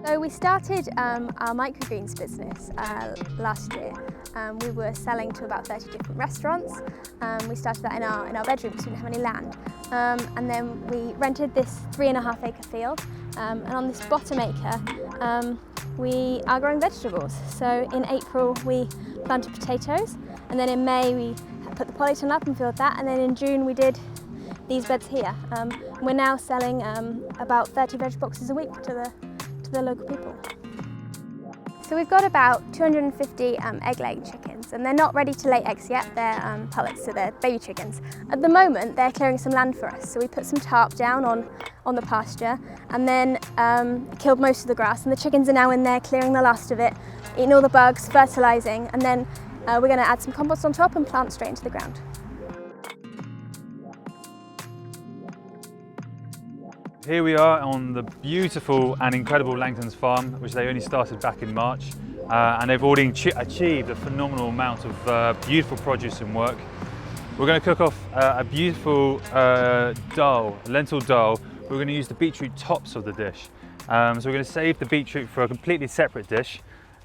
So we started our microgreens business last year. We were selling to about 30 different restaurants. We started that in our bedroom because we didn't have any land. And then we rented this 3.5 acre field. And on this bottom acre, we are growing vegetables. So in April we planted potatoes, and then in May we put the polytunnel up and filled that, and then in June we did these beds here. We're now selling about 30 veg boxes a week to the local people. So we've got about 250 egg-laying chickens, and they're not ready to lay eggs yet. They're pullets, so they're baby chickens. At the moment they're clearing some land for us, so we put some tarp down on the pasture and then killed most of the grass, and the chickens are now in there clearing the last of it, eating all the bugs, fertilising, and then we're going to add some compost on top and plant straight into the ground. Here we are on the beautiful and incredible Langtons farm, which they only started back in March, and they've already achieved a phenomenal amount of beautiful produce and work. We're going to cook off a beautiful Dahl, lentil Dahl. We're going to use the beetroot tops of the dish. So we're going to save the beetroot for a completely separate dish,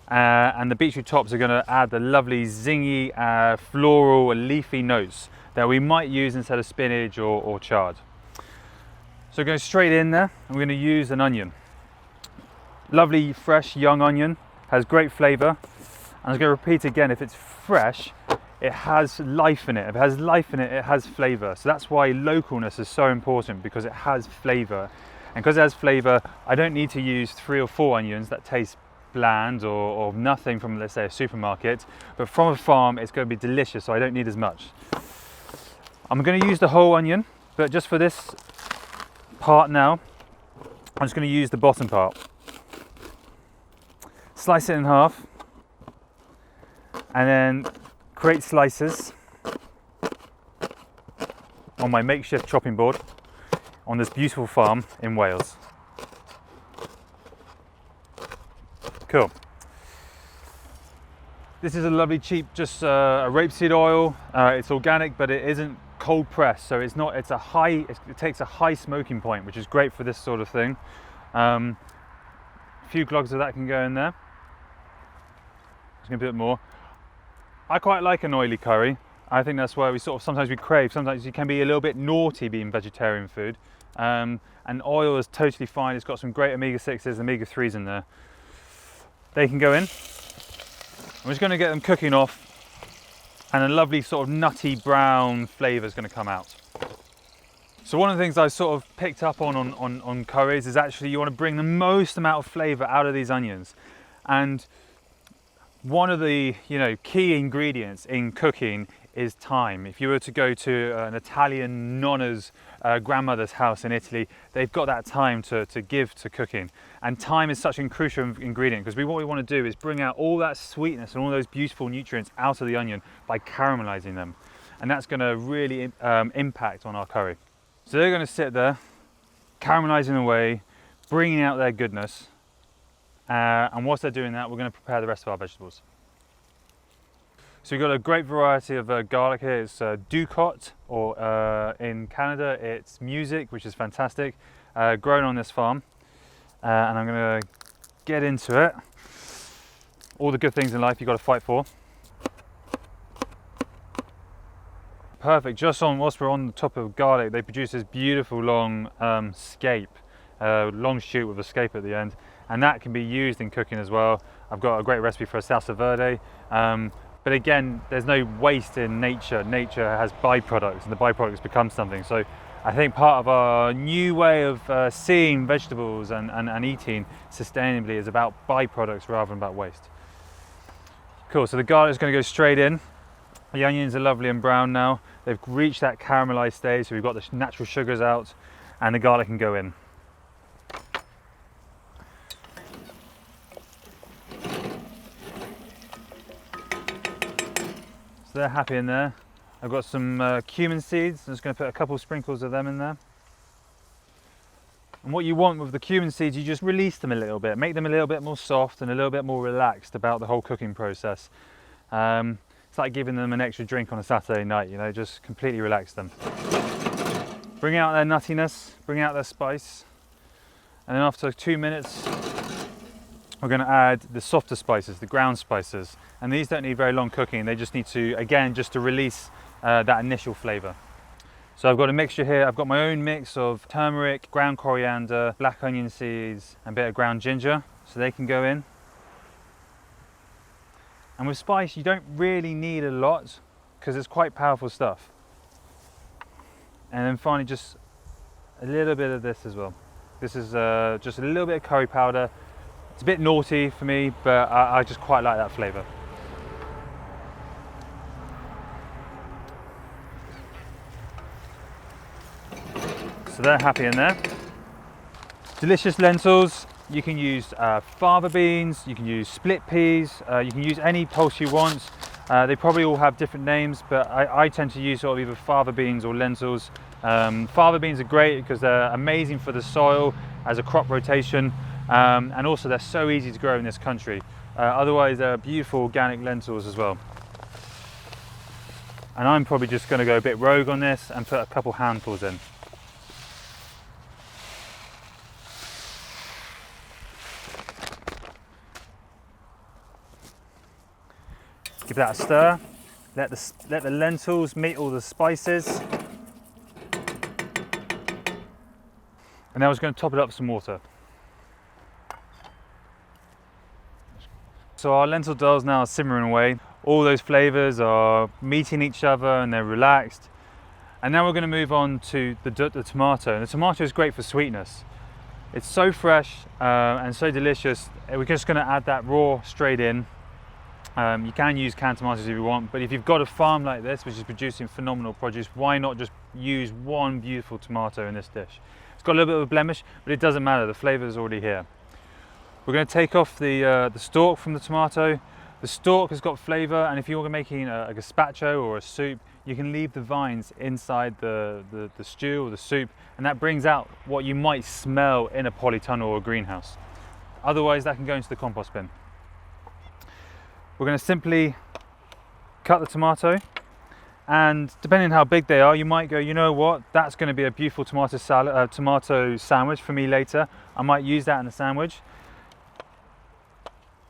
and the beetroot tops are going to add the lovely zingy, floral, leafy notes that we might use instead of spinach or chard. So going straight in there, and we're going to use an onion. Lovely, fresh, young onion, has great flavour. And I'm going to repeat again, if it's fresh, it has life in it. If it has life in it, it has flavour. So that's why localness is so important, because it has flavour. And because it has flavour, I don't need to use 3 or 4 onions that taste bland or nothing from, let's say, a supermarket. But from a farm, it's going to be delicious, so I don't need as much. I'm going to use the whole onion, but just for this part now, I'm just going to use the bottom part. Slice it in half and then create slices on my makeshift chopping board on this beautiful farm in Wales. Cool. This is a lovely cheap, just a rapeseed oil. It's organic, but it isn't cold press, so it takes a high smoking point, which is great for this sort of thing. A few clogs of that can go in there. Just gonna do a bit more. I quite like an oily curry. I think that's why sometimes we crave. Sometimes you can be a little bit naughty being vegetarian food, and oil is totally fine. It's got some great omega-6s, omega-3s in there. They can go in. I'm just going to get them cooking off, and a lovely sort of nutty brown flavour is going to come out. So one of the things I sort of picked up on curries is actually you want to bring the most amount of flavour out of these onions. And one of the key ingredients in cooking is time. If you were to go to an Italian nonna's grandmother's house in Italy, they've got that time to give to cooking. And time is such a crucial ingredient, because what we want to do is bring out all that sweetness and all those beautiful nutrients out of the onion by caramelizing them. And that's going to really impact on our curry. So they're going to sit there, caramelizing away, bringing out their goodness. And whilst they're doing that, we're going to prepare the rest of our vegetables. So we've got a great variety of garlic here. It's Ducot, or in Canada it's Music, which is fantastic, grown on this farm. And I'm going to get into it. All the good things in life you've got to fight for. Perfect. Just whilst we're on the top of garlic, they produce this beautiful long scape, long shoot with a scape at the end, and that can be used in cooking as well. I've got a great recipe for a salsa verde. But again, there's no waste in nature. Nature has byproducts, and the byproducts become something. So I think part of our new way of seeing vegetables and eating sustainably is about byproducts rather than about waste. Cool, so the garlic is going to go straight in. The onions are lovely and brown now. They've reached that caramelized stage, so we've got the natural sugars out, and the garlic can go in. So they're happy in there. I've got some cumin seeds. I'm just going to put a couple of sprinkles of them in there. And what you want with the cumin seeds, you just release them a little bit, make them a little bit more soft and a little bit more relaxed about the whole cooking process. It's like giving them an extra drink on a Saturday night, just completely relax them. Bring out their nuttiness, bring out their spice, and then after 2 minutes, we're going to add the softer spices, the ground spices, and these don't need very long cooking. They just need to, again, just to release that initial flavour. So I've got a mixture here. I've got my own mix of turmeric, ground coriander, black onion seeds, and a bit of ground ginger, so they can go in. And with spice, you don't really need a lot because it's quite powerful stuff. And then finally, just a little bit of this as well. This is just a little bit of curry powder. It's a bit naughty for me, but I just quite like that flavour. So they're happy in there. Delicious lentils. You can use fava beans, you can use split peas, you can use any pulse you want. They probably all have different names, but I tend to use sort of either fava beans or lentils. Fava beans are great because they're amazing for the soil as a crop rotation, and also they're so easy to grow in this country. Otherwise, they're beautiful organic lentils as well. And I'm probably just going to go a bit rogue on this and put a couple handfuls in. Give that a stir, let the lentils meet all the spices. And now I was going to top it up with some water. So our lentil dals now are simmering away. All those flavours are meeting each other and they're relaxed. And now we're going to move on to the tomato. And the tomato is great for sweetness. It's so fresh and so delicious. We're just going to add that raw straight in. You can use canned tomatoes if you want, but if you've got a farm like this which is producing phenomenal produce, why not just use one beautiful tomato in this dish? It's got a little bit of a blemish, but it doesn't matter, the flavour is already here. We're going to take off the stalk from the tomato. The stalk has got flavour, and if you're making a gazpacho or a soup, you can leave the vines inside the stew or the soup, and that brings out what you might smell in a polytunnel or a greenhouse. Otherwise, that can go into the compost bin. We're going to simply cut the tomato, and depending on how big they are, you might go, you know what, that's going to be a beautiful tomato sandwich for me later. I might use that in a sandwich.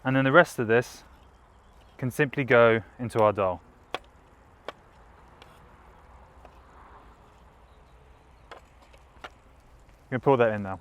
And then the rest of this can simply go into our dal. I'm going to pour that in now.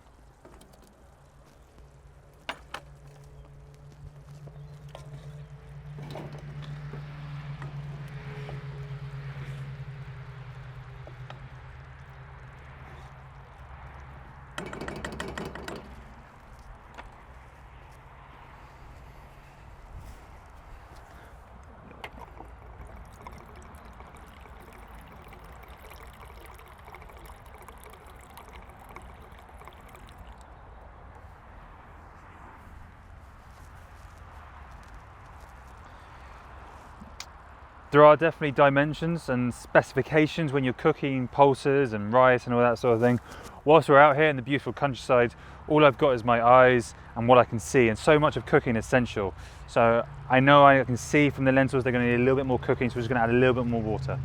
There are definitely dimensions and specifications when you're cooking pulses and rice and all that sort of thing. Whilst we're out here in the beautiful countryside, all I've got is my eyes and what I can see, and so much of cooking is essential. So I know I can see from the lentils they're going to need a little bit more cooking, so we're just going to add a little bit more water.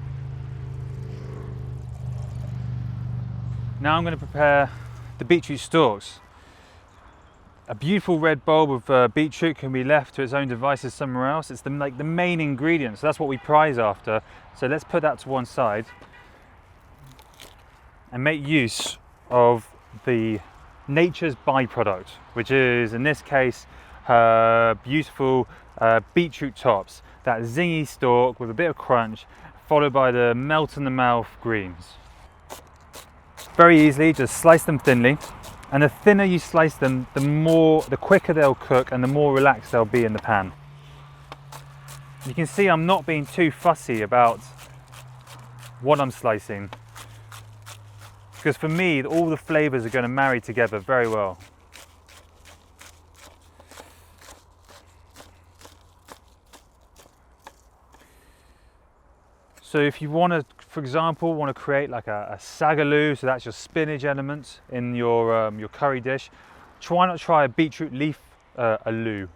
Now I'm going to prepare the beetroot stalks. A beautiful red bulb of beetroot can be left to its own devices somewhere else. It's the main ingredient, so that's what we prize after. So let's put that to one side and make use of the nature's byproduct, which is in this case beautiful beetroot tops. That zingy stalk with a bit of crunch, followed by the melt in the mouth greens. Very easily, just slice them thinly. And the thinner you slice them, the quicker they'll cook and the more relaxed they'll be in the pan. You can see I'm not being too fussy about what I'm slicing, because for me, all the flavours are going to marry together very well. So if you want to, for example, create like a sagaloo, so that's your spinach element in your curry dish, why not try a beetroot leaf aloo,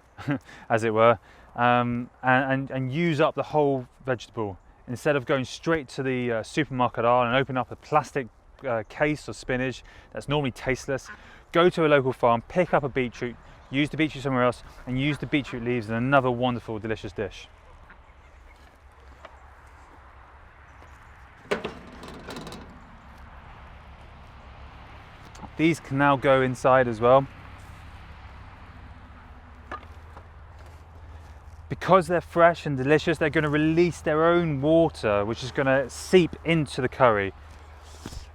as it were, and use up the whole vegetable instead of going straight to the supermarket aisle and open up a plastic case of spinach that's normally tasteless. Go to a local farm, pick up a beetroot, use the beetroot somewhere else, and use the beetroot leaves in another wonderful, delicious dish. These can now go inside as well. Because they're fresh and delicious, they're going to release their own water, which is going to seep into the curry.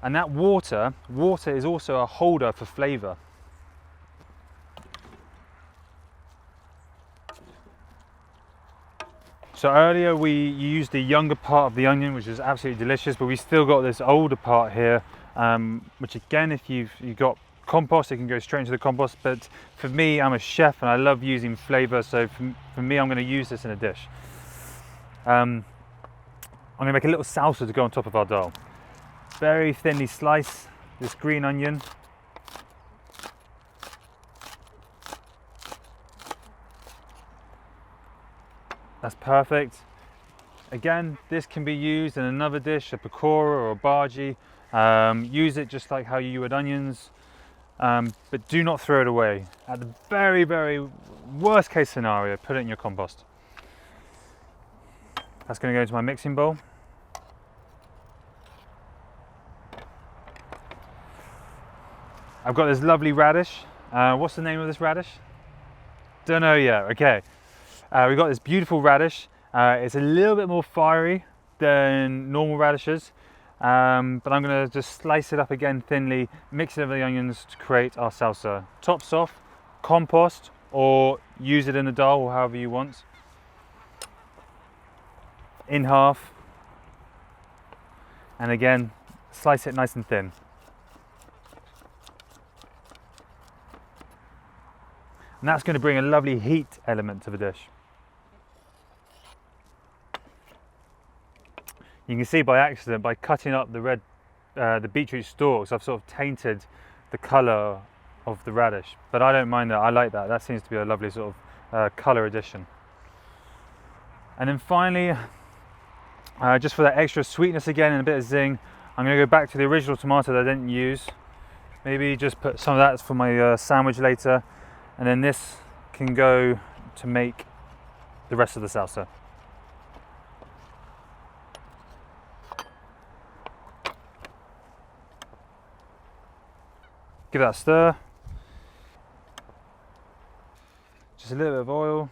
And that water is also a holder for flavour. So earlier we used the younger part of the onion, which is absolutely delicious, but we still got this older part here, which again, if you've got compost, it can go straight into the compost. But for me, I'm a chef and I love using flavour, so for me, I'm going to use this in a dish. I'm going to make a little salsa to go on top of our dal. Very thinly slice this green onion. That's perfect. Again, this can be used in another dish, a pakora or a bhaji. Use it just like how you would onions, but do not throw it away. At the very, very worst case scenario, put it in your compost. That's going to go into my mixing bowl. I've got this lovely radish. What's the name of this radish? Don't know yet. Okay. We've got this beautiful radish. It's a little bit more fiery than normal radishes, but I'm going to just slice it up again thinly, mix it with the onions to create our salsa. Tops off, compost, or use it in the dal, or however you want. In half, and again, slice it nice and thin. And that's going to bring a lovely heat element to the dish. You can see by accident, by cutting up the beetroot stalks, I've sort of tainted the colour of the radish. But I don't mind that, I like that. That seems to be a lovely sort of colour addition. And then finally, just for that extra sweetness again and a bit of zing, I'm going to go back to the original tomato that I didn't use. Maybe just put some of that for my sandwich later. And then this can go to make the rest of the salsa. Give that a stir. Just a little bit of oil.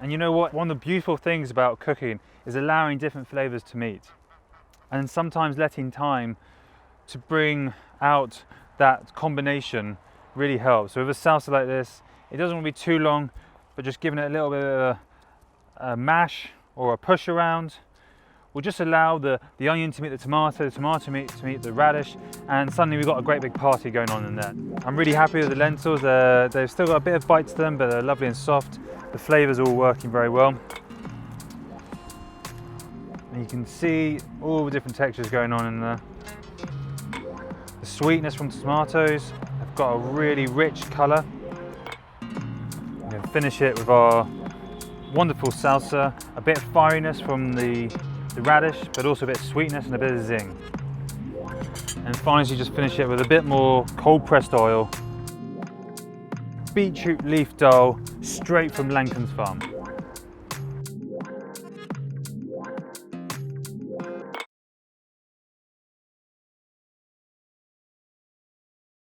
And you know what? One of the beautiful things about cooking is allowing different flavors to meet. And sometimes letting time to bring out that combination really helps. So with a salsa like this, it doesn't want to be too long, but just giving it a little bit of a mash or a push around will just allow the onion to meet the tomato to meet the radish, and suddenly we've got a great big party going on in there. I'm really happy with the lentils. They've still got a bit of bite to them, but they're lovely and soft. The flavours are all working very well. And you can see all the different textures going on in there. The sweetness from the tomatoes have got a really rich colour. We're going to finish it with our wonderful salsa, a bit of fieriness from the radish, but also a bit of sweetness and a bit of zing. And finally, just finish it with a bit more cold pressed oil. Beetroot leaf dal, straight from Langtons farm.